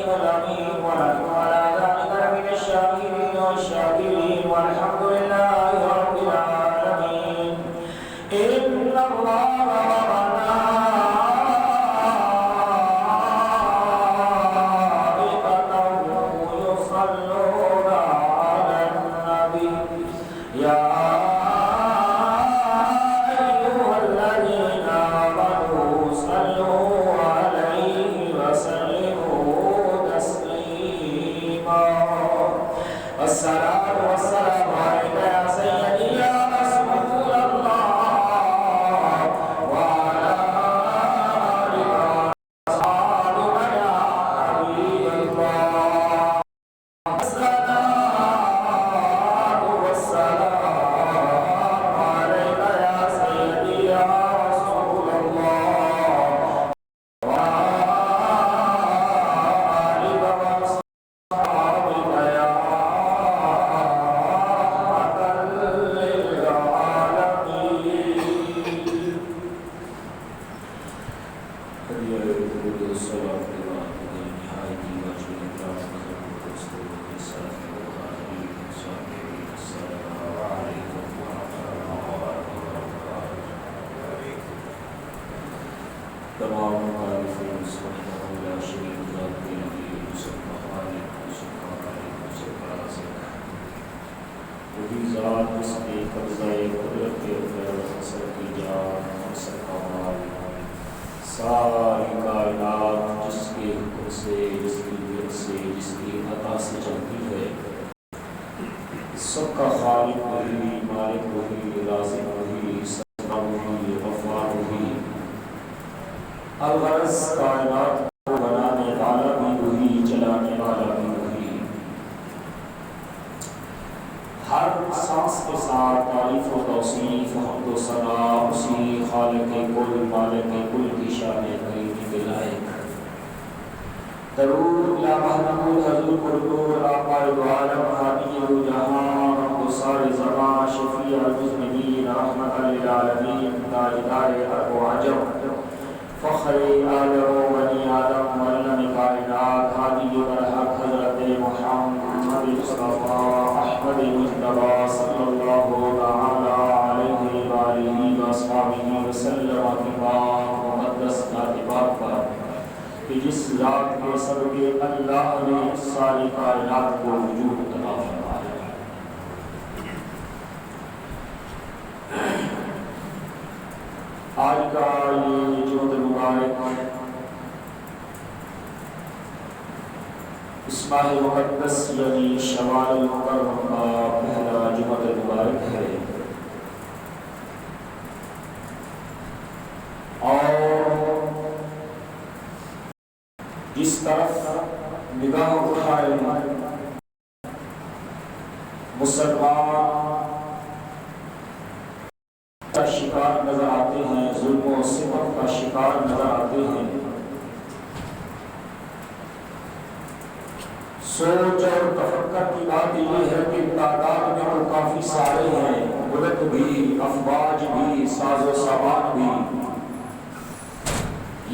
الحليم الأمين ونحن على ذلك لمن الشاكرين والشاكرين والحمد لله رب العالمين. إن الله جس ذات کے صدقے اللہ نے ساری کائنات کو وجود عطا فرمایا. آج کا یہ جمعہ مبارک اس ماہ مقدس یعنی شوال المکرم کا پہلا جمعہ مبارک ہے، اور جس طرف نگاہ اٹھائے مسلمان کا شکار نظر آتے ہیں، ظلم و ستم کا شکار نظر آتے ہیں. سوچ اور تفکر کی بات یہ ہے کہ تعداد میں تو کافی سارے ہیں، ملک بھی، افواج بھی، ساز و سامان بھی،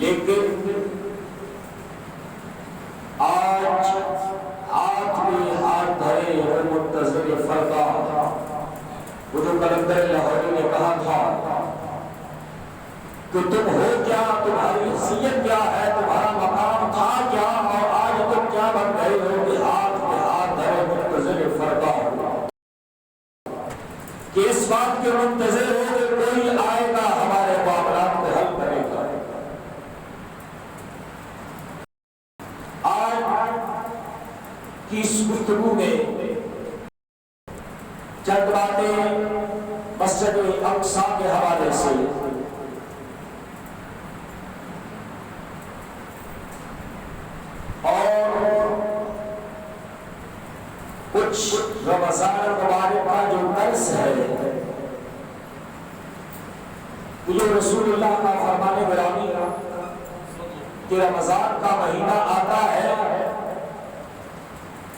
لیکن آج ہاتھ میں ہاتھ دھرے وہ منتظر فردا، وہ جو کلندر لاہوری نے کہا تھا کہ تم ہو کیا، تمہاری حیثیت کیا ہے، تمہارا مقام تھا کیا، اور آج تم کیا بن گئے ہو کہ ہاتھ میں ہاتھ دھرے منتظر فردا، کہ اس بات کے منتظر ہو کہ کوئی آئے گا ہمارے معاملات کو حل کرے گا. کی اس گفتگو میں چند باتیں مسجد اقصی کے حوالے سے، اور کچھ رمضان مبارک کا جو درس ہے، جو رسول اللہ کا فرمان گرامی کہ رمضان کا مہینہ آتا ہے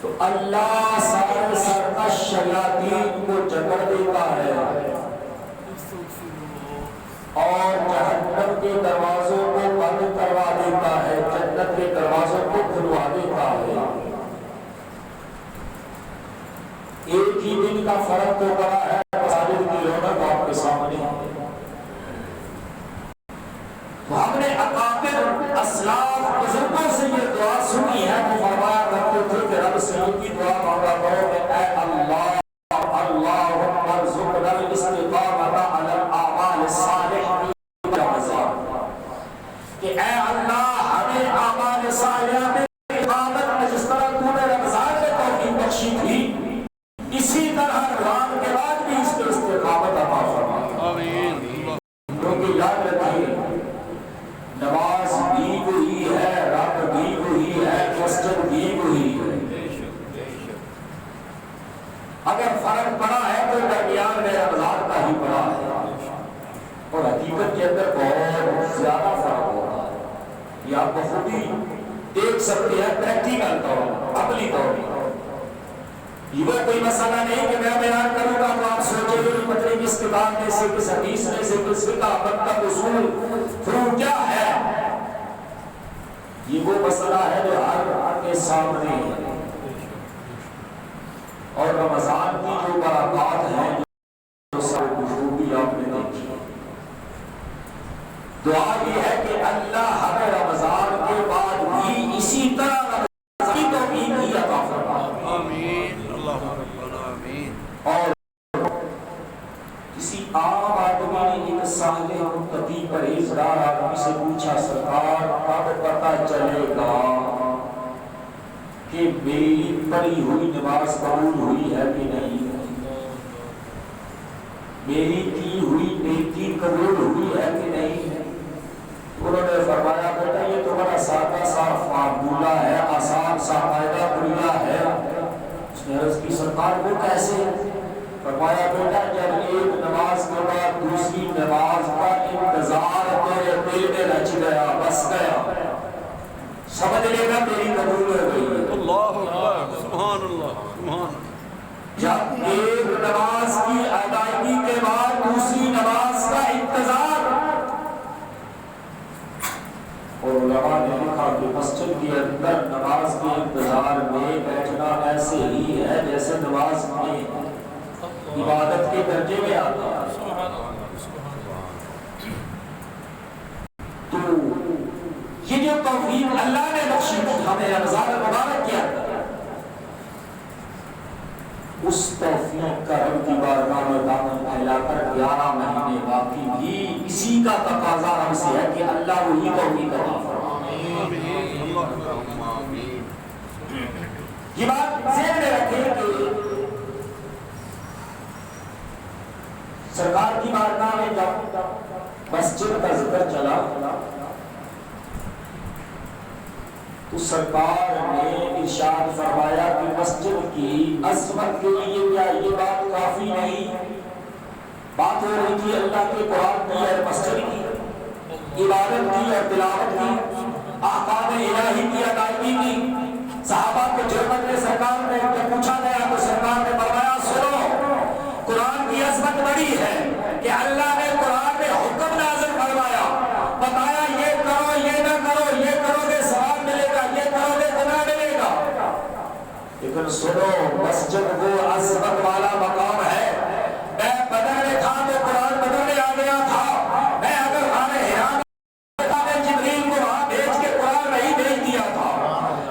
تو اللہ سارے سرکش شیاطین کو جکڑ دیتا ہے اور جہنم کے دروازوں کو بند کروا دیتا ہے، جنت کے دروازوں کو کھلوا دیتا ہی دن کا فرق تو پڑا ہے، مساجد کی رونق آپ کے سامنے ہے۔ تو ہم نے اکابر اسلاف بزرگوں سے یہ دعا سنی ہے، تو فرمایا کرتے تھے کہ رب سے یہ کی دعا مانگا کرو کہ اے اللہ اللہم ارزقنا الاستقامۃ علی الاعمال الصالحہ کہ اے اللہ ہمیں اعمال صالحہ میں اقامت میں جس طرح تو نے رمضان میں توفیق بخشی تھی، اسی طرح رمضان کے بعد بھی اس کے استقامت عطا فرما۔ آمین۔ کیونکہ یاد رکھیے نماز بھی وہی ہے، رب بھی وہی ہے، مسجد بھی وہی ہے۔ اگر فرق پڑا ہے تو درمیان میں رمضان کا ہی پڑا ہے، اور حقیقت کے اندر بہت زیادہ فرق ہوتا ہے۔ یہ آپ خود ہی دیکھ سکتے ہیں پریکٹیکل طور پر، عملی طور پر۔ یہ کوئی مسئلہ نہیں کہ میں بیان کروں گا تو آپ سوچیں گے پتہ نہیں کس کتاب میں سے، کس حدیث میں سے، کس فقہ مکتب اصول فروع کیا ہے۔ یہ وہ مسئلہ ہے جو ہر کے سامنے ہے، اور رمضان کی جو برکات ہیں جو سب خوبی آپ نے دیکھی۔ دعا یہ ہے کہ اللہ ہمیں رمضان کے بعد بھی اسی طرح رمضان کی توفیق ہی عطا فرمائے۔ آمین اللہم آمین۔ اور کسی عام آدمی نے ایک صالح متقی پرہیزگار آدمی سے پوچھا سرکار کب پتہ چلے گا کہ میری پڑھی ہوئی نماز قبول ہوئی ہے کہ نہیں، میری کی ہوئی نیکی قبول ہوئی ہے کہ نہیں؟ انہوں نے فرمایا بیٹا یہ تو بڑا سادہ سا فارمولہ ہے، آسان سا قاعدہ بنیاد ہے۔ اس نے عرض کی سرکار وہ کیسے؟ فرمایا بیٹا جب ایک نماز کے بعد دوسری نماز کا انتظار تیرے دل میں رچ گیا، بس گیا، سمجھ لے گا میری قبول ہو گئی ہے۔ اللہ اکبر، سبحان اللہ، سبحان اللہ۔ جب ایک نماز کی ادائیگی کے بعد دوسری نماز کا انتظار، اور علماء نے لکھا کہ مسجد کے اندر نماز کے انتظار میں بیٹھنا ایسے ہی ہے جیسے نماز میں عبادت کے درجے میں آتا ہے۔ تو یہ جو توفیق اللہ نے بخشی ہمیں رمضان مبارک کیا، اس توفیق کا رب کی بارگاہ میں دامن پھیلا کر 11 مہینے باقی بھی اسی کا تقاضا ہم سے ہے کہ اللہ وہی توفیق عطا فرمائے۔ یہ بات ذہن میں رکھیں کہ سرکار کی بارگاہ میں جب مسجد کا ذکر چلا تو سرکار نے ارشاد فرمایا کہ مسجد کی عظمت کے لیے کیا یہ بات کافی نہیں؟ بات ہو رہی تھی اللہ کے قرآن کی اور مسجد کی، عبادت کی اور تلاوت کی، احکام الہی کی ادائیگی کی۔ صحابہ کو جرمن میں سرکار نے پوچھا گیا تو سرکار نے فرمایا سنو، قرآن کی عظمت بڑی ہے کہ اللہ نے قرآن میں حکم نازل فرمایا، بتایا یہ کرو یہ نہ کرو، یہ کرو گے ثواب ملے گا، یہ کرو گے گناہ ملے گا۔ لیکن سنو مسجد وہ عظمت والا مقام ہے۔ میں بدر میں تھا تو قرآن بدر میں آ گیا تھا، میں اگر غار حرا میں تھا میں جبریل کو وہاں بھیج کے قرآن نہیں بھیج دیا تھا،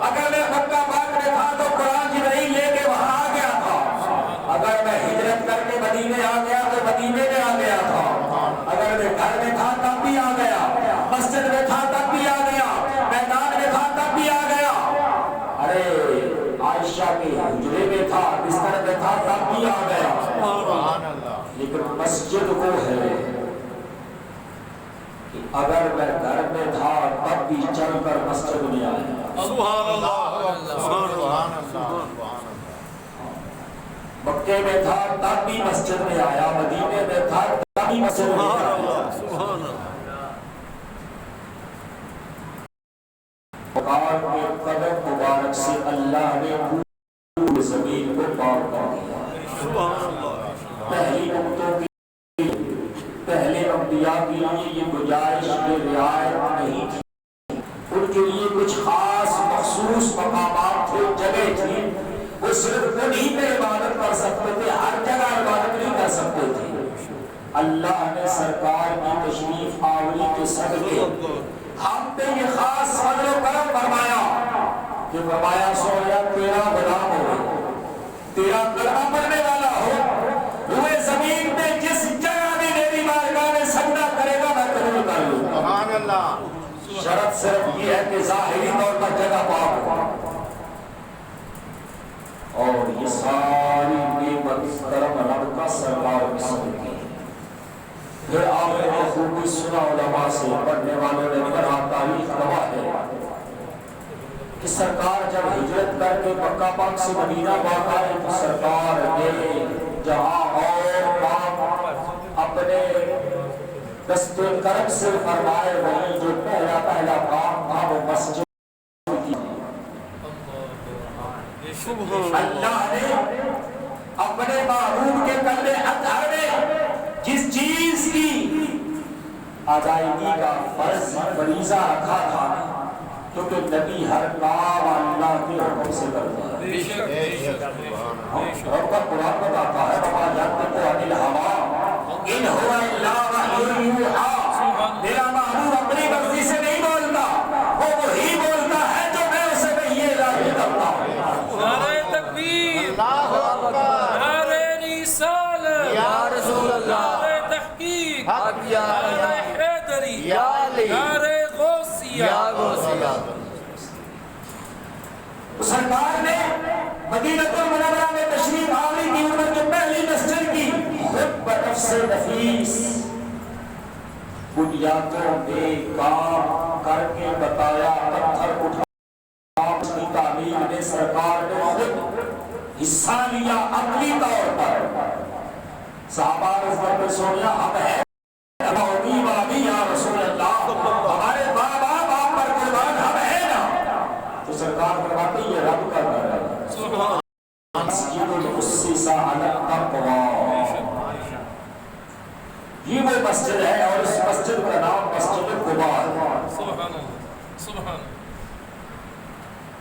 اگر میں مکہ پاک میں تھا تو قرآن جبریل لے کے وہاں آ گیا تھا، اگر میں ہجرت کر کے مدینے آ گیا تو مدینے میں آ گیا تھا، اگر میں گھر میں تھا تب بھی آ گیا، مسجد میں تھا تب بھی آ گیا، میدان میں تھا تب بھی آ گیا۔ ارے عائشہ کے حجرے میں تھا، بستر میں تھا تب بھی آ گیا۔ لیکن مسجد وہ ہے کہ اگر میں گھر میں تھا تب بھی چل کر مسجد میں آیا۔ سبحان اللہ، سبحان اللہ۔ مکے میں تھا تب بھی مسجد میں آیا، مدینے میں تھا تب بھی مسجد میں آیا۔ سبحان اللہ۔ قرآن کے قدم مبارک سے اللہ نے پوری زمین کو پاک کر دیا۔ سبحان اللہ۔ پہلی امتوں کی پہلے انبیاء کے لیے یہ گنجائش یہ رعایت نہیں تھی، ان کے لیے کچھ خاص مخصوص مقامات تھے، جگہ تھی، وہ صرف انہی پہ عبادت کر سکتے تھے، اللہ نے سرکار کی تشریف آوری کے صدقے ہم پہ یہ خاص فضل و کرم فرمایا کہ فرمایا سویا تیرا غلام ہو، تیرا کلمہ پڑھنے والا ہو، روئے زمین پہ جس جگہ بھی میری بارگاہ میں سجدہ کرے گا میں قبول کر لوں گا۔ سبحان اللہ۔ شرط صرف یہ ہے کہ ظاہری طور پر جگہ پاک ہو، اور یہ ساری نعمت کرم رب کا سرکار کی صدقے۔ پھر آپ نے خوبی سنا علماء سے، پڑھنے والوں نے پڑھا، تاریخ گواہ ہے کہ سرکار جب ہجرت کر کے مکہ پاک سے مدینہ پاک آئے تو سرکار نے جہاں اور کام اپنے دست کرم سے فرمائے وہیں جو پہلا کام تھا وہ مسجد کی۔ اللہ نے اپنے محبوب کے قلب اطہر میں جس چیز کی ادائیگی کا فرض فریضہ رکھا تھا، کیونکہ نبی ہر کام اللہ کے حکم سے کرتا ہے۔ رب کا قرآن بتاتا ہے وَمَا يَنطِقُ عَنِ الْهَوَىٰ إِنْ هُوَ إِلَّا وَحْيٌ يُوحَىٰ۔ میرا محبوب اپنی مرضی سے نہیں بولتا، وہ وہی بولتا ہے جو میں اسے وحی الہی کرتا ہوں۔ نعرہ تکبیر، اللہ اکبر، نعرہ رسالت، یا رسول اللہ، نعرہ تحقیق، حق یا نعرہ حیدری، یا علی، نعرہ غوثیہ، یا غوثیہ۔ سرکار نے مدینہ المنورہ میں تشریف آوری کی امت کی پہلی مسجد کی خود بنفس نفیس بنیادوں میں کام کر کے بتایا، پتھر اٹھا اس کی تعمیر میں سرکار نے خود حصہ لیا عملی طور پر۔ صحابہ رضوان پہ سونیا ہم ہیں ابھی وابی یا رسول اللہ، ہمارے باپ آپ پر قربان ہم ہیں نا، تو سرکار فرماتے یہ رب کا گھر ہے، مسجد الاسس علی التقوی، یہ وہ مسجد ہے اور اس مسجد کا نام مسجد قباء ہے۔ سبحان اللہ، سبحان اللہ۔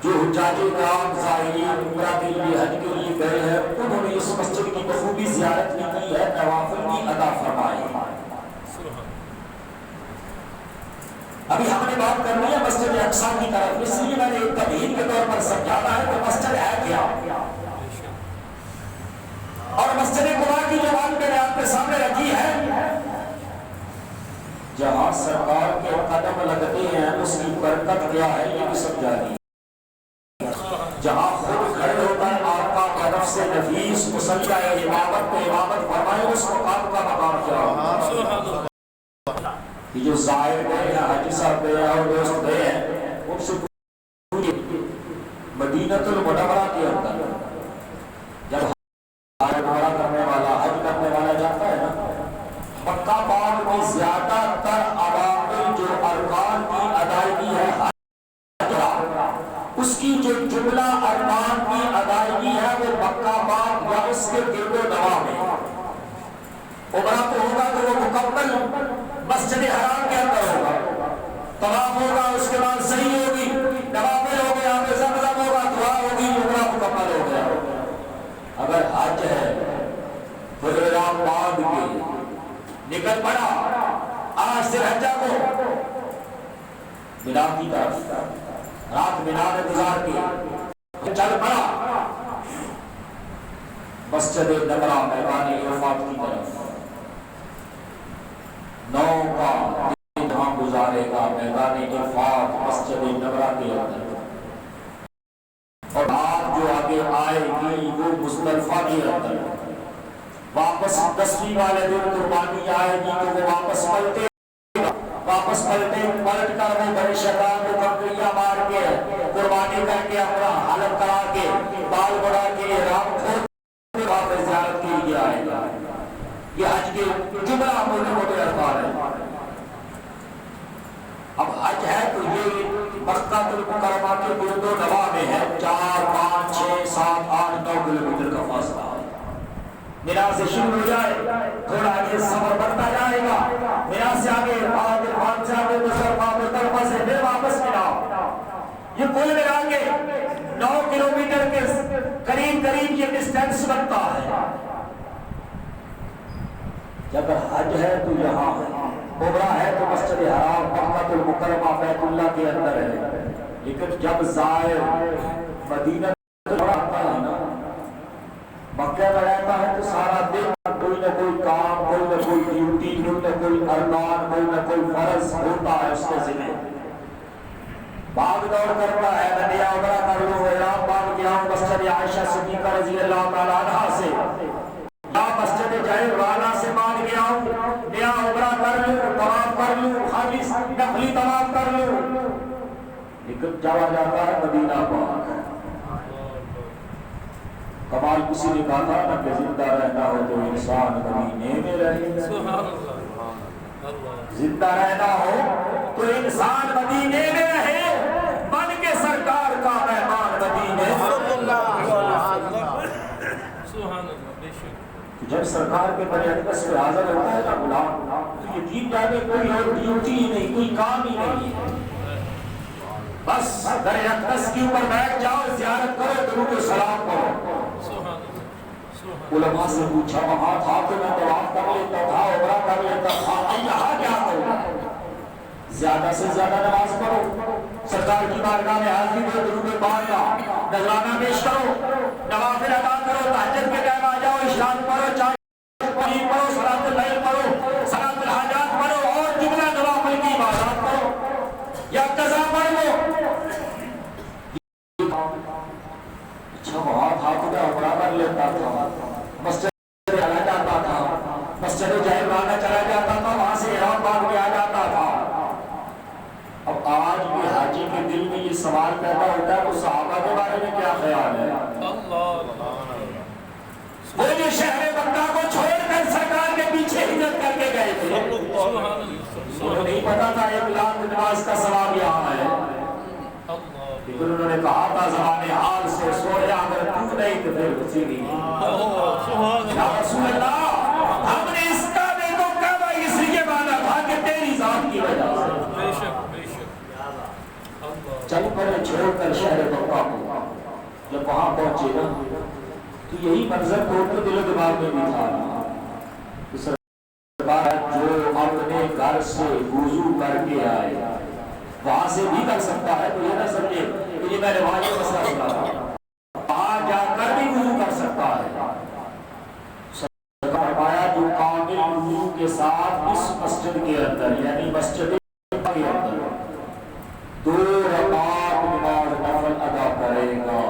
جو حجاج کرام زائرین عمرہ کے لیے حج کے لیے گئے ہیں انہوں نے اس مسجد کی بخوبی زیارت بھی کی ہے، نوافل کی ادا فرمائی۔ ابھی ہم نے بات کرنی ہے مسجد اقصیٰ کی طرف، اس لیے میں نے ایک تمہید کے طور پر سمجھانا ہے کہ مسجد ہے کیا، اور مسجد قباء کی جو بات میں نے آپ کے سامنے رکھی ہے، جہاں سرکار کے قدم لگتے ہیں اس کی برکت کیا ہے یہ بھی سمجھا دی۔ جہاں خود کھڑے ہو کر آپ کا قدم سے نفیس مصلی امامت پہ امامت فرمائے اس مقام کا مقام کیا ہو۔ یہ جو زائر گئے ہیں، حاجی صاحب گئے ہیں اور دوست گئے ہیں، ان سے پوچھئے مدینہ المنورہ کے اندر جب حج کرنے والا جاتا ہے نا، مکہ پاک میں زیادہ تر عوامل جو ارکان کی ادائیگی ہے اس کی جو جملہ ارکان کی ادائیگی ہے وہ مکہ پاک یا اس کے گرد و نواح میں، عمرہ تو ہوگا تو وہ مکمل مسجد حرام کے اندر ہوگا، طواف ہوگا، اس کے بعد صحیح ہوگی، نوافل ہو گیا، زمزم ہوگا، دعا ہوگی، عمرہ مکمل ہو گیا۔ اگر حج ہے تو احرام باندھ کے نکل پڑا آج سے حجہ کو مینا کی طرف، رات مینا میں گزار کے چل پڑا مسجد نبرہ میدان عرفات کی طرف، 9 کا دن جہاں گزارے گا میدان عرفات مسجد نبرہ کے اندر، اور رات جو آگے آئے گی وہ مزدلفہ کے اندر، واپس 10ویں والے دن قربانی آئے گی تو وہ واپس پلٹ کر وہ بڑے شیطان کو بکریاں مار کے قربانی کر کے اپنا حلق کرا کے بال بڑھا کے احرام کھول کے واپس زیارت کے لیے آئے گا۔ یہ حج کے جملہ موٹے موٹے الفاظ ہیں۔ اب حج ہے تو یہ مکہ المکرمہ کے گرد و نواح میں ہے، 4 5 6 7 8 9 کلومیٹر کا فاصلہ ہے۔ مینا سے شروع ہو جائے، تھوڑا آگے سفر بڑھتا جائے گا، مینا سے آگے آگے مزدلفہ سے پھر واپس مینا، یہ کل ملا کے 9 کلومیٹر کے قریب یہ ڈسٹینس بنتا ہے۔ کہ اگر حج ہے تو یہاں ہے، عمرہ ہے تو مسجد حرام مکہ المکرمہ بیت اللہ کے اندر ہے، لیکن جب زائر مدینہ آتا ہے نا، مکہ میں رہتا ہے تو سارا دن کوئی نہ کوئی کام، کوئی نہ کوئی ڈیوٹی، کوئی نہ کوئی ارکان، کوئی نہ کوئی فرض ہوتا ہے اس کے ذمہ، بھاگ دوڑ کرتا ہے، میں نیا عمرہ کر لوں، احرام باندھ گیا ہوں مسجد عائشہ صدیقہ رضی اللہ تعالیٰ عنہا سے، یا مسجد جہل والا سے مان گیا ہوں، نیا عمرہ کر لوں، طواف کر لوں، خالص نفلی طواف کر لوں، لیکن جاوا جاتا ہے مدینہ پاک۔ کمال کسی نے کہا تھا نہ کہ زندہ رہنا ہو تو انسان مدینے میں رہے، سبحان اللہ، زندہ رہنا ہو تو انسان مدینے میں رہے، بن کے سرکار کا مہمان مدینے سبحان اللہ، بے شک جب سرکار کے بڑے اقدس پہ حاضر ہوتا ہے نا غلام، تو یقین جانے کوئی اور ڈیوٹی ہی نہیں، کوئی کام ہی نہیں ہے، بس در اقدس کے اوپر بیٹھ جاؤ، زیارت کرو، درود و سلام کرو۔ سبحان اللہ، سبحان علماء سے پوچھا وہاں تھا کہ میں طواف کر لیتا تھا، عمرہ کر لیتا تھا، یہاں کیا کروں؟ زیادہ سے زیادہ نماز پڑھو، سرکار کی بارگاہ میں حاضری دو، درود پاک کا نذرانہ پیش کرو، نوافل ادا کرو، تہجد کے ٹائم آ جاؤ، اشراق پڑھو، چاہے پڑھو، صلاۃ اللیل پڑھو، صلاۃ الحاجات پڑھو، اور جملہ نوافل کی عبادات کرو، یا قضا پڑھ لو۔ اچھا وہاں تھا تو میں عمرہ کر لیتا تھا، مسجد چلا جاتا تھا، مسجد جہل والا چلا جاتا تھا، وہاں سے احرام باندھ کے آ جاتا تھا۔ اب آج بھی حاجی کے دل میں یہ سوال پیدا ہوتا ہے کہ صحابہ کے بارے میں کیا خیال ہے؟ وہ جو شہر مکہ کو چھوڑ کر سرکار کے پیچھے ہجرت کر کے گئے تھے، انہیں نہیں پتا تھا 1,00,000 نماز کا ثواب یہاں ہے، لیکن انہوں نے کہا تھا زبان حال سے، سویا اگر تو نہیں تو پھر کسی نہیں، یا رسول اللہ ہم نے اس کعبے کو کعبہ اس لیے مانا تھا کہ تیری ذات کی وجہ سے۔ چل پڑے چھوڑ کر شہر مکہ کو، جب وہاں پہنچے نا تو یہی منظر تو دل و دماغ میں بھی تھا کہ سرکار جو اپنے گھر سے وضو کر کے آئے وہاں سے بھی کر سکتا ہے، تو یہ نہ سمجھے کہ یہ میں روایت مسئلہ سنا تھا، وہاں جا کر بھی وضو کر سکتا ہے۔ سرکار فرمایا جو کامل وضو کے ساتھ اس مسجد کے اندر یعنی مسجد کے اندر 2 رکعت نماز نفل ادا کرے گا،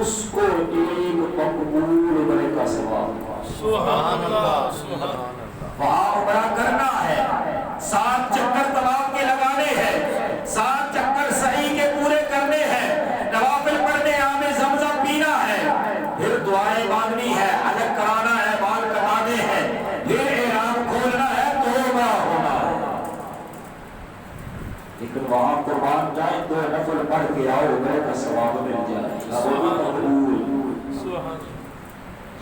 اس کو ایک مقبول عمرے کا ثواب۔ سبحان اللہ، سبحان اللہ، وہاں عمرہ کرنا ہے، 7 چکر طواف کے لگانے ہیں، 7 چکر سعی کے پورے کرنے ہیں، نوافل پڑھنے، آب زمزم پینا ہے، پھر دعائیں مانگنی ہے، حلق کرانا ہے، بال کٹانے ہیں، پھر احرام کھولنا ہے، تو عمرہ ہونا ہے۔ لیکن وہاں قربان جائیں تو نفل پڑھ کے آؤ، عمرے کا ثواب مل جائے گا، وہ بھی مقبول۔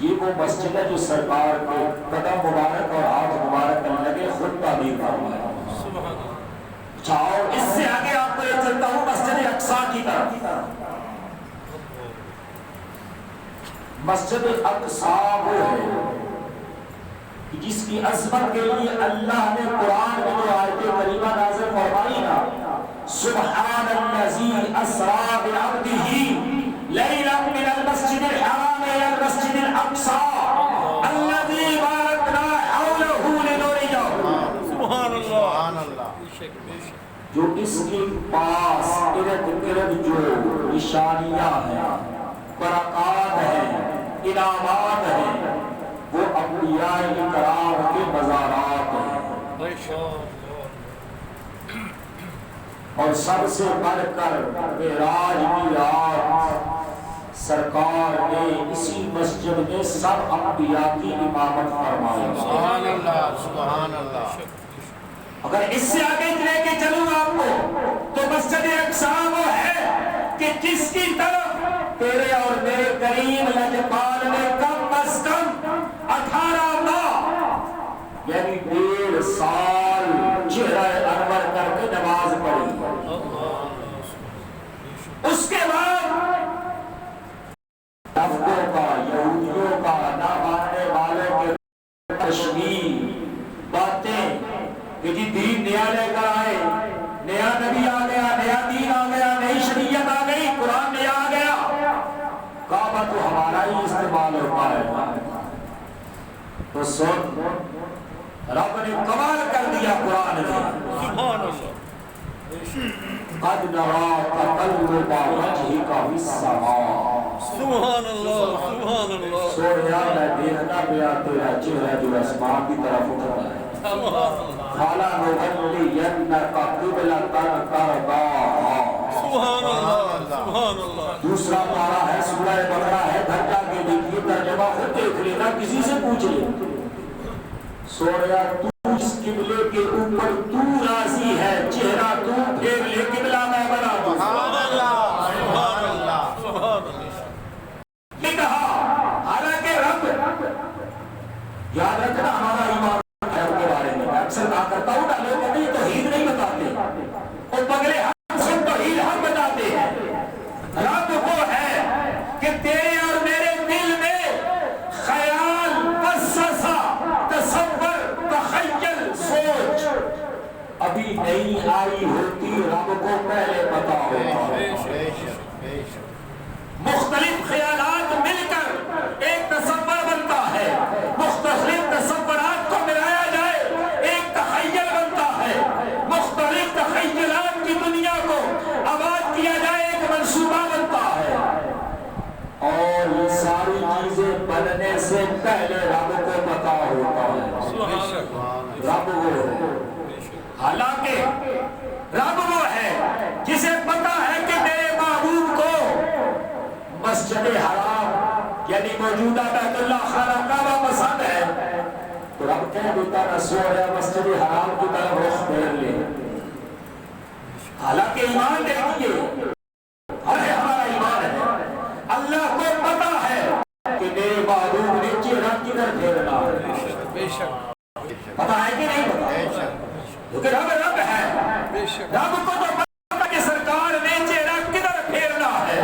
یہ وہ مسجد ہے جو سرکار کے قدم مبارک اور ہاتھ مبارک لگے خود تعمیر فرمایا۔ چاہو اس سے آگے آپ کو یہ چلتا ہوں مسجد اقصیٰ کی طرف۔ مسجد اقصیٰ وہ ہے جس کی عظمت کے لیے اللہ نے قرآن میں جو آیت کریمہ نازل فرمائی نا، سبحان الذی اسریٰ بعبدہ لیلا من المسجد الحرام الى المسجد الاقصى الذی بارکنا حولہ لنریہ۔ سبحان اللہ، جو اس کے پاس ارد گرد جو نشانیاں ہیں، برکات ہیں، انعامات ہیں، وہ انبیاء کرام کے مزارات ہیں، اور سب سے بڑھ کر معراج کی رات سرکار نے اسی مسجد میں سب انبیاء کی امامت فرمائی۔ سبحان اللہ، سبحان اللہ۔ اگر اس سے آگے لے کے چلوں آپ کو تو مسجد اقصیٰ وہ ہے کہ جس کی طرف تیرے اور میرے کریم لجپال نے کم از کم 18 ماہ یعنی 1.5 سال چہرہ انور کر کے نماز پڑھی، اس کے بعد نفقوں کا، یہودیوں کا، نہ ماننے والے کے فرمایا تو سن رب نے کمال کر دیا قرآن میں سبحان اللہ قد نرى تقلب وجهك في السماء سبحان اللہ سبحان اللہ سوریا میں دیکھنا پیا تیرا چہرہ جو آسمان کی طرف اٹھ رہا ہے سبحان اللہ قال نولینک قبلۃ ترضاها سبحان اللہ سبحان اللہ دوسرا پارہ ہے سورہ بقرہ ہے گھر جا کے دیکھیے ترجمہ خود دیکھ لینا کسی سے پوچھ لے سوریا تو اس قبلے کے اوپر تو راضی ہے چہرہ تو پھیر لے قبلہ میں بنا دوں سبحان اللہ سبحان اللہ سبحان اللہ نے کہا حالانکہ رب یاد رکھنا ہمارا ایمان ہے کے بارے میں اکثر کہا کرتا ہوں نا لوگ کہتے ہیں توحید نہیں بتاتے اور پگلے ہم سب توحید ہم بتاتے ہیں رب وہ ہے کہ تیرے اور میرے دل میں خیال وسوسہ تصور تخیل سوچ ابھی نہیں آئی ہوتی رب کو پہلے پتا ہوتا مختلف خیالات مل کر ایک تصور بنتا ہے مختلف تصورات کو ملایا جائے ایک تخیل بنتا ہے مختلف تخیلات کی دنیا کو آباد کیا جائے ایک منصوبہ بنتا ہے اور یہ ساری چیزیں بننے سے پہلے رب کو پتا ہوتا ہے رب وہ ہے حالانکہ رب وہ ہے جسے پتا ہے کہ میرے محبوب کو مسجد حرام یعنی موجودہ بیت اللہ خانہ کعبہ پسند ہے تو رب کہہ دیتا رسول ہے مسجد حرام کی طرف رخ پھیر لے حالانکہ ایمان دیکھیے ہمارا ایمان ہے اللہ کو پتا ہے کہ میرے محبوب نے چہرہ کدھر پھیرنا ہے بے شک پتا ہے کہ نہیں پتا کیونکہ رب ہے رب کو تو پتا کہ سرکار نے چہرہ کدھر پھیرنا ہے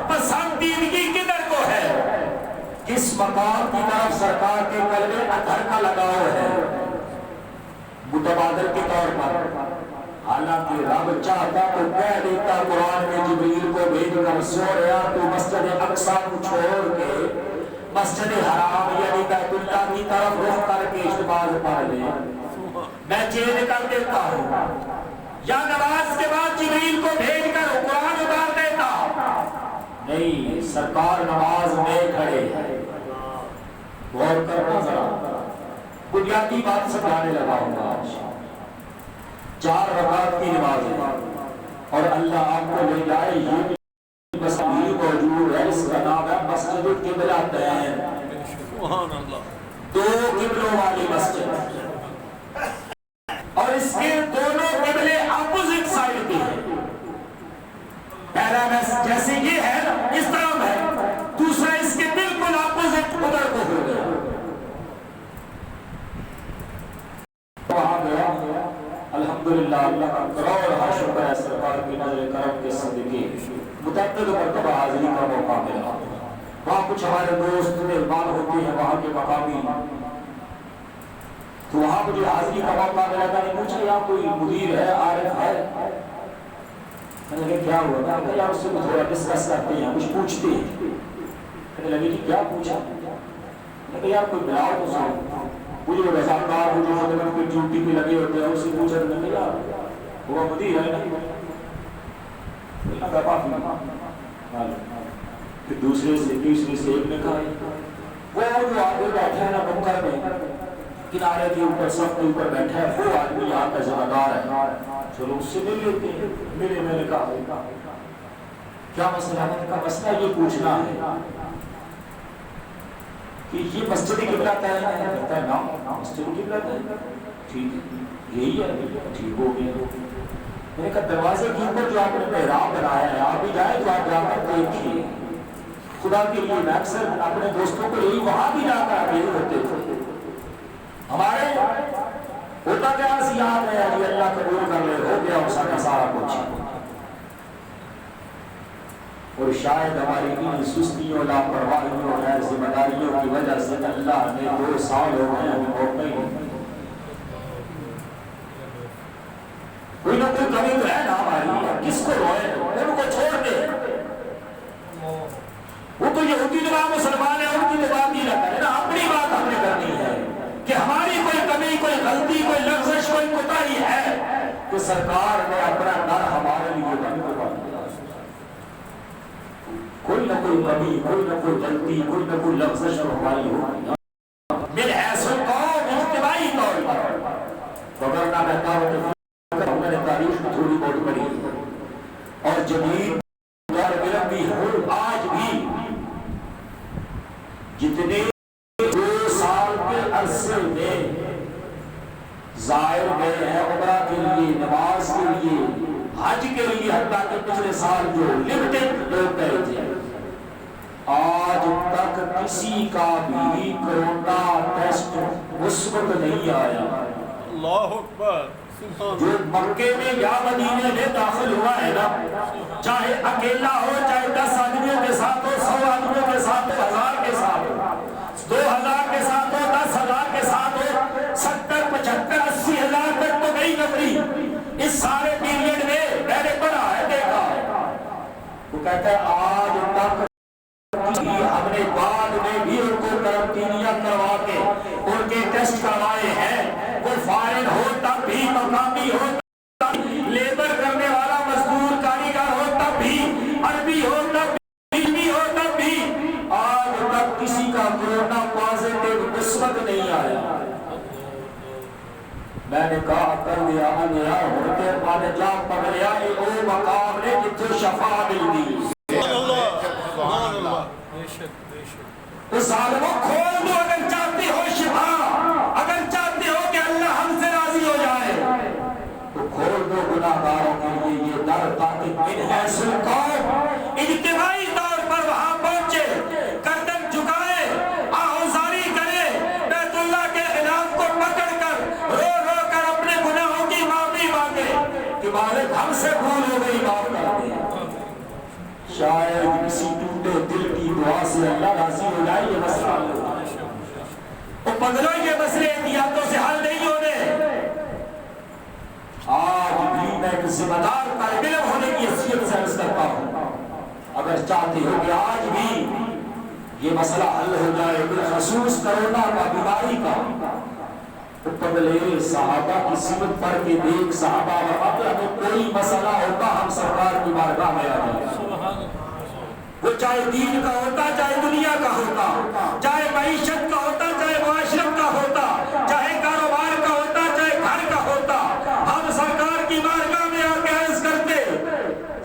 پسندیدگی کدھر کو ہے کس مقام کی طرف سرکار کے قلبِ اطہر کا لگاؤ ہے متبادل کے طور پر حالانکہ رب چاہتا تو کہہ دیتا قرآن میں جبریل کو بھیج کر سوریا تو مسجد اقصی کو چھوڑ کے مسجد حرام یعنی بیت اللہ کی طرف رخ کر کے نماز پڑھ لے میں چینج کر دیتا ہوں یا نماز کے بعد جبریل کو بھیج کر قرآن اتار دیتا نہیں سرکار نماز میں کھڑے ہیں غور کرنا ذرا بنیادی بات سمجھانے لگا ہوں آج 4 رکعت کی نماز ہے اور اللہ آپ کو لے جائے یہ بھی بس یہ موجود ہے اس کا نام ہے مسجد القبلتین سبحان اللہ 2 قبلوں والی مسجد اور اس کے دونوں قبلے اپوزٹ سائڈ پہ ہیں پہلا جیسے یہ ہے اس طرف ہے دوسرا اس کے بالکل اپوزٹ ادھر کو ہو گیا وہاں گیا الحمدللہ اللہ کا کروڑ شکر ہے سرکار کی نظر کرم کے صدقے متعدد مرتبہ حاضری کا موقع ملا وہاں کچھ ہمارے دوست مہمان ہوتے ہیں وہاں کے مقامی تو وہاں مجھے حاضری کا موقع ملا تھا نے پوچھا یہاں کوئی مدیر ہے عارف ہے میں نے کہا کیا ہوا میں نے کہا یار اس سے تھوڑا ڈسکس کرتے ہیں کچھ پوچھتے ہیں میں نے لگی جی کیا پوچھا میں نے کہا یار کوئی بلاؤ تو سو مجھے وہ رضاکار وہ جو ہوتے ہیں کوئی ڈیوٹی پہ لگے ہوتے ہیں اس سے پوچھا تو میں نے کہا یار وہ مدیر ہے نا پھر دوسرے سے تیسرے سے ایک نے کہا وہ جو آگے بیٹھا ہے نا بنکر میں کنارے کے اوپر سب کے اوپر بیٹھا ہے وہ آدمی یہاں کا ذمہ دار ہے چلو اس سے مل لیتے ہیں ملے میں نے کہا کیا مسئلہ ہے میں نے کہا مسئلہ یہ پوچھنا ہے کہ یہ مسجد قبلہ طے ہے کہتا ہے نا مسجد قبلہ طے ٹھیک ہے یہی ہے ٹھیک ہو گیا میں نے کہا دروازے کے اوپر جو آپ نے محراب بنایا ہے آپ بھی جائیں تو آپ جا کر دیکھیے خدا کے لیے میں اکثر اپنے دوستوں کو یہی وہاں بھی جا کر اکیلے ہوتے تھے ہمارے ہوتا کیا سیاحت ہے ابھی اللہ قبول کر لے ہو گیا اس کا سارا کچھ اور شاید ہماری ان سستیوں لاپرواہیوں اور ذمہ داریوں کی وجہ سے اللہ نے 2 سال ہو گئے ہمیں موقع ہی نہیں کوئی نہ کوئی کمی تو ہے نا ہماری کس کو روئے ان کو چھوڑ دے وہ تو یہودی دعا مسلمان ہے ان کی تو بات ہی نہ کرے نا، اپنی بات ہم نے کرنی ہے کہ ہماری کوئی کمی، کوئی غلطی، کوئی لغزش، کوئی کوتاہی ہے کہ سرکار نے اپنا در ہمارے لیے بند کر دیا۔ کوئی نہ کوئی کمی، کوئی نہ کوئی غلطی، کوئی نہ کوئی لغزش تو ہماری ہوگی میرے ایسے قوم اجتماعی طور پر، وگرنہ میں میں نے تاریخ میں تھوڑی بہت پڑھی اور جدید دور علم بھی ہوں، آج بھی جتنے 2 سال کے عرصے میں زائر گئے ہیں عمرہ کے لیے، نماز کے لیے، حج کے لیے، حتیٰ کہ پچھلے سال جو لمٹڈ لوگ گئے تھے، آج تک کسی کا بھی کرونا ٹیسٹ مثبت نہیں آیا۔ اللہ اکبر۔ جو مکے میں یا مدینے میں داخل ہوا ہے نا، چاہے اکیلا ہو، چاہے 10 آدمیوں کے ساتھ ہو، 100 آدمیوں کے ساتھ ہو، 1000 کے ساتھ ہو، 2000 کے ساتھ ہو، 10,000 کے ساتھ ہو، 70 75 80 ہزار تک تو گئی نفری اس سارے پیریڈ میں نے پڑھا ہے، دیکھا ہے۔ وہ کہتا ہے آج تک ہم نے بعد میں بھی ان کو کرنٹینیا کروا کے ان کے ٹیسٹ کروائے ہیں، کوئی فارن ہو تب بھی، مقامی ہو تب بھی، لیبر کرنے والا مزدور کاریگر ہو تب بھی، عربی ہو تب بھی، ہو تب بھی، آج تک کسی کا کورونا پازیٹیو مثبت نہیں آیا۔ میں نے کہا کر دیا انیا ہوتے پانے جا پگلیا او مقام نے جتھے شفا ملدی۔ سبحان اللہ۔ تو ظالموں کھول دو اگر چاہتے ہو شفا، اگر چاہتے ہو کہ اللہ ہم سے راضی ہو جائے تو کھول دو گناہگاروں کے لیے یہ در، تاکہ من حیث القوم اجتماعی طور پر وہاں پہنچے، گردن جھکائے، آہوزاری کرے، بیت اللہ کے خلاف کو پکڑ کر رو رو کر اپنے گناہوں کی معافی مانگے کہ مالک ہم سے بھول ہو گئی، معاف کر دے۔ شاید کسی ٹوٹے دل کی دعا سے اللہ راضی ہو جائے، یہ مسئلہ حل ہو جائے۔ تو پگلوں یہ مسئلے احتیاطوں سے حل نہیں ہونے۔ آج بھی میں ایک ذمہ دار طالب علم ہونے کی حیثیت سے عرض کرتا ہوں، اگر چاہتے ہو کہ آج بھی یہ مسئلہ حل ہو جائے، بالخصوص کرونا کا، بیماری کا، تو پگلے صحابہ کی سیرت پڑھ کے دیکھ، صحابہ فرماتے ہمیں کوئی مسئلہ ہوتا ہم سرکار کی بارگاہ میں آ جائے، وہ چاہے دین کا ہوتا، چاہے دنیا کا ہوتا، چاہے معیشت کا ہوتا، چاہے معاشرت کا ہوتا، چاہے کاروبار کا ہوتا، چاہے گھر کا ہوتا، ہم سرکار کی بارگاہ میں آ کے عرض کرتے،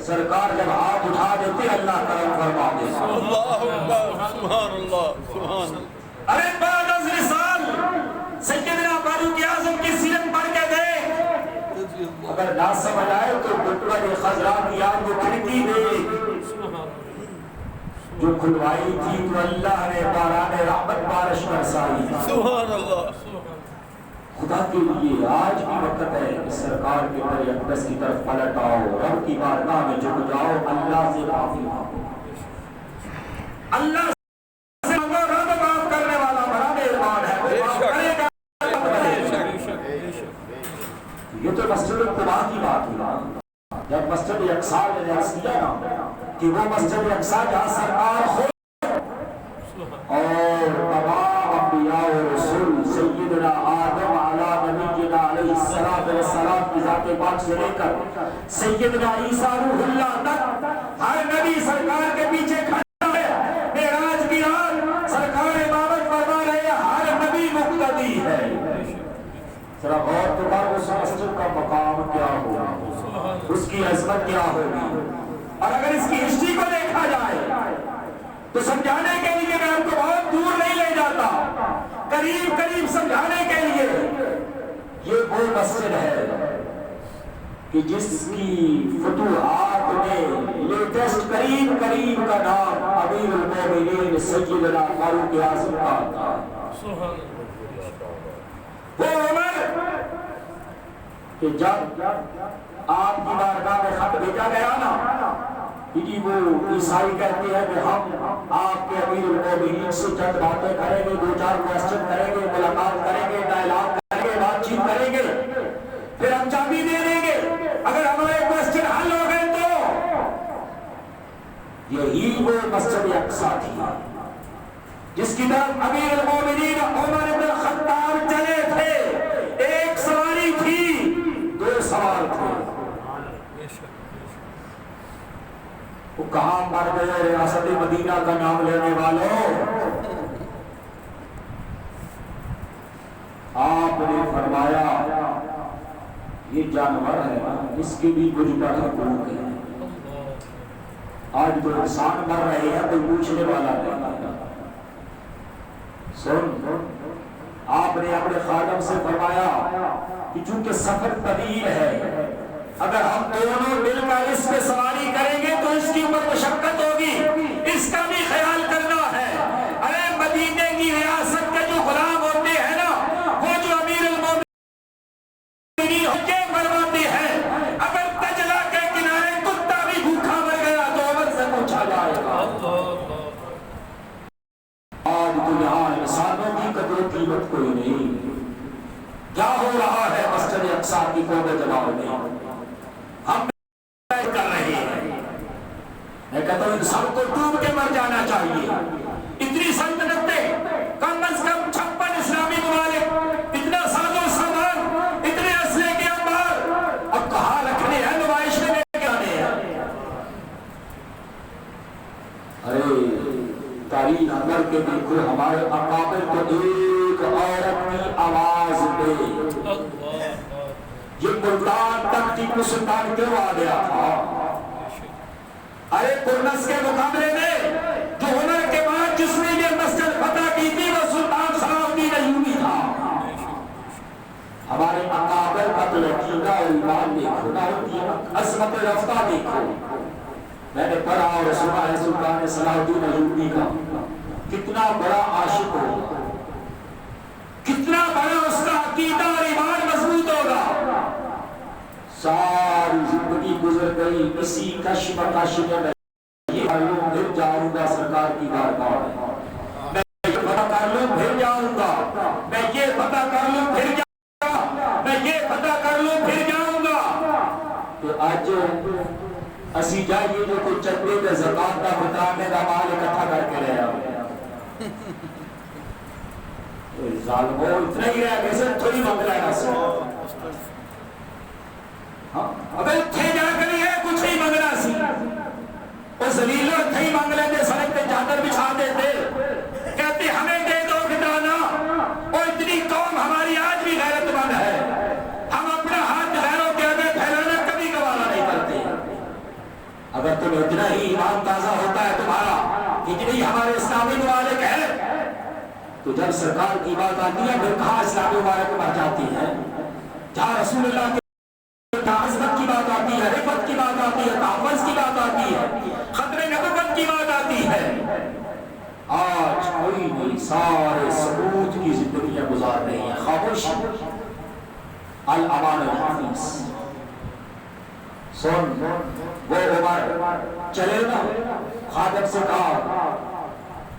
سرکار جب ہاتھ اٹھا دیتے اللہ کرم فرما دے۔ اللہ اکبر۔ سبحان اللہ، سبحان اللہ۔ ارے بعد از وصال سیدنا فاروق اعظم کی سیرت پڑھ کے دیکھ، اگر نہ سمجھ آئے تو بٹوہ خضرا کی آج وہ کھڑکی دیکھ جو کھلوائی تھی تو اللہ نے باران رحمت بارش برسائی۔ سبحان اللہ۔ خدا کے لیے آج بھی وقت ہے کہ سرکار کے پر اقدس کی طرف پلٹ آؤ، رب کی بارگاہ میں جھک جاؤ، اللہ سے معافی مانگو، اللہ سے مانگو، رب معاف کرنے والا بڑا مہربان ہے، وہ معاف کرے گا۔ یہ تو مسجد القباء کی بات ہوئی، جب مسجد اقصیٰ نے عرض کیا نا کہ وہ مسجد اقصیٰ جہاں سرکار خود اور تمام انبیاء و رسول سیدنا آدم علی نبینا علیہ السلام کی ذات پاک سے لے کر سیدنا عیسیٰ روح اللہ تک ہر نبی سرکار کے پیچھے کھڑا ہے، معراج کی رات سرکار امامت فرما رہے ہیں، ہر نبی مقتدی ہے۔ ذرا غور تو کر اس مسجد کا مقام کیا ہوگا، اس کی عظمت کیا ہوگی، اور اگر اس کی ہسٹری کو دیکھا جائے تو سمجھانے کے لیے میں آپ کو بہت دور نہیں لے جاتا، قریب قریب سمجھانے کے لیے یہ وہ مسجد ہے کہ جس کی فتوحات میں لیٹسٹ قریب قریب کا نام امیر المومنین سیدنا فاروق اعظم کا تھا۔ وہ عمر کہ جب آپ کی بارگاہ میں خط بھیجا گیا نا، کہ وہ عیسائی کہتے ہیں کہ ہم آپ کے امیر المومنین سے چند باتیں کریں گے، 2-4 کوسچن کریں گے، ملاقات کریں گے، ڈائلاگ کریں گے، بات چیت کریں گے، پھر ہم چابی دے دیں گے، اگر ہمارے کوسچن حل ہو گئے تو یہی وہ مسجد اقصی تھی جس کی طرف امیر المومنین عمر بن الخطاب چلے تھے. ایک سواری تھی، دو سوار تھے. وہ کہاں مر گئے ریاست مدینہ کا نام لینے والوں؟ آپ نے فرمایا یہ جانور ہے اس کی بھی کچھ بڑا حقوق ہے. آج تو انسان مر رہے ہیں کوئی پوچھنے والا نہیں. سن، آپ نے اپنے خادم سے فرمایا کہ چونکہ سفر طویل ہے، اگر ہم دونوں مل کر اس پہ سواری کریں گے تو اس کی اوپر مشقت ہوگی، اس کا بھی خیال کرنا ہے. ارے مدینے کی ریاست کے جو غلام ہوتے ہیں نا، وہ جو امیر المومنین کے فرماتے ہیں اگر تجلا کے کنارے کتا بھی بھوکا مر گیا تو عمر سے پوچھا جائے گا. آج تو یہاں انسانوں کی قدر و قیمت کوئی نہیں. کیا ہو رہا ہے مسجد اقصی کی کوبہ جماع میں؟ ہم کر رہے ہیں. میں کہتا ہوں انسان کو ڈوب کے مر جانا چاہیے. اتنی سلطنتیں، کم از کم 56 اسلامی ممالک، اتنا ساز و سامان، اتنے اسلحے کے انبار، اب کہاں رکھنے ہیں؟ نمائش میں لے کے آنے ہیں. ارے تاریخ کر کے دیکھو ہمارے اکابر کو ایک عورت کی آواز پہ یہ ملتان تک ٹیپو سلطان کیوں آ گیا تھا؟ ارے کرنس کے مقابلے میں جو عمر کے بعد جس نے یہ مسجد فتح کی تھی وہ سلطان صلاح الدین ایوبی تھا. ہمارے اکابر کا تو یقین اور ایمان دیکھو نا، ان کی عظمت رفتہ دیکھو. میں نے پڑھا اور سنا ہے سلطان صلاح الدین ایوبی کا کتنا بڑا عاشق ہوگا، کتنا بڑا اس کا عقیدہ اور ایمان مضبوط ہوگا. ساری زندگی گزر گئی اسی کش بکش میں. یہ معلوم پھر جاؤں گا سرکار کی بارگاہ میں، میں یہ پتہ کر لوں پھر جاؤں گا، میں یہ پتہ کر لوں پھر جاؤں گا، میں یہ پتہ کر لوں پھر جاؤں گا. تو آج اسی جائیے جو کوئی چندے کا زکات کا بتانے کا مال اکٹھا کر کے لے آؤ. ظالموں اتنا ہی رہا کیسے تھوڑی منگلا ہے نا. اگر تھے جا کر یہ کچھ ہی منگلا سی وہ زلیلوں تھے مانگ لیتے، سڑک پہ چادر بچھا دیتے، کہتے ہمیں دے دو گدانا. اور اتنی قوم ہماری آج بھی غیرت مند ہے، ہم اپنا ہاتھ غیروں کے آگے پھیلانا کبھی گوارا نہیں کرتے. اگر تم اتنا ہی ایمان تازہ ہوتا ہے تمہارا اتنی ہمارے اسلامی ممالک ہے، تو جب سرکار کی بات آتی ہے پھر کہاں اسلامی ممالک مر جاتی ہے؟ جہاں رسول اللہ کی عظمت کی بات آتی ہے، رفت کی بات آتی ہے، تحفظ کی بات آتی ہے، خطر نبوت کی بات آتی ہے، آج کوئی نہیں. سارے سکوت کی زندگیاں گزار رہی ہیں. خاموش الامان الحافظ. سن وہ عمر چلے نا، خادم سے کہا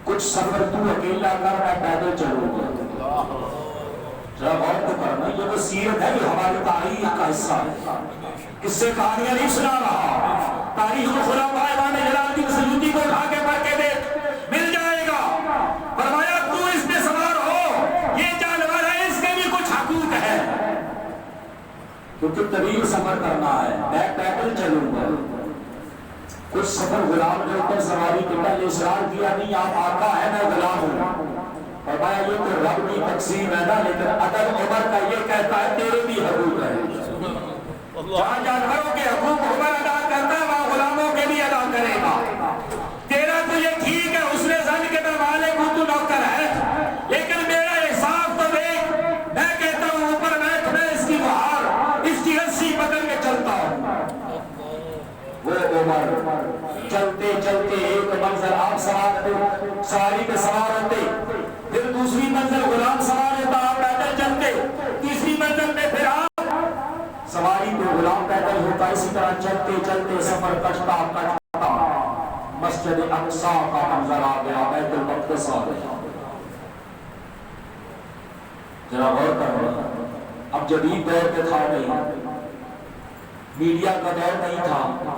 کچھ سفر تو اکیلا کر، میں پیدل چلوں گا. ذرا غور تو کرنا، یہ وہ سیرت ہے جو ہماری تاریخ کا حصہ ہے. کس سے کہانیاں نہیں سنا رہا. تاریخ کو خلافہ امام جلال الدین سیوطی کو اٹھا کے پڑھ کے دیکھ، مل جائے گا. فرمایا تو اس پہ سوار ہو، یہ جانور ہے اس کے بھی کچھ حقوق ہے. کیونکہ طویل سفر کرنا ہے، میں پیدل چلوں گا. کچھ سفر غلام نے اوپر سواری کے پہلے اصرار کیا نہیں آپ آقا ہے میں غلام ہوں. فرمایا یہ تو رب کی تقسیم ہے نا، لیکن ادب عمر کا یہ کہتا ہے تیرے بھی حقوق ہے. جہاں جانوروں کے حقوق عمر ادا کرتا ہے وہاں غلاموں کے بھی ادا کرے گا. تیرا تو یہ ٹھیک ہے اس نے زن کے میں مالک ہوں تو نوکر ہے، لیکن میرا حساب تو دیکھ. میں کہتا ہوں اوپر بیٹھ، میں اس کی بہار اس کی رسی پکڑ کے چلتا ہوں. وہ عمر چلتے چلتے ایک منزل آپ سواری پہ سوار ہوتے، پھر دوسری منزل غلام سوار ہوتا، آپ پیدل چلتے، تیسری منزل میں پھر آپ سواری پہ غلام پیدل ہوتا. اسی طرح چلتے چلتے سفر کٹتا کٹتا مسجد اقصی کا منظر آ گیا، بیت المقدس آ گیا. ذرا غور کرو، اب جدید دور پہ تھا نہیں، میڈیا کا دور نہیں تھا.